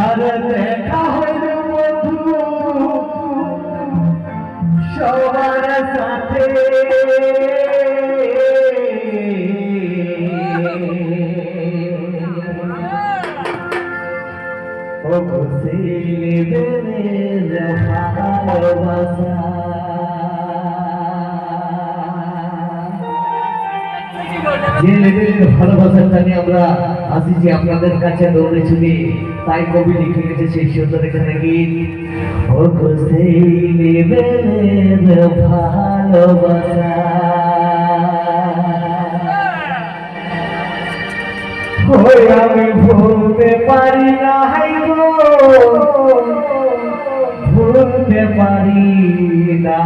আর দেখা হইল বন্ধু সবার সাথে ও ছেলেদের ভালোবাসা ছেলেদের ভালোবাসার টানে আমরা আসি যে আপনাদের কাছে দৌড়ে ছুটি তাই কবি লিখে গেছে সেই সুন্দর এখানে গীত ও ছেলেদের ভালোবাসা ওই আমি ভুলতে পারি না হাই গো ভুলতে পারি না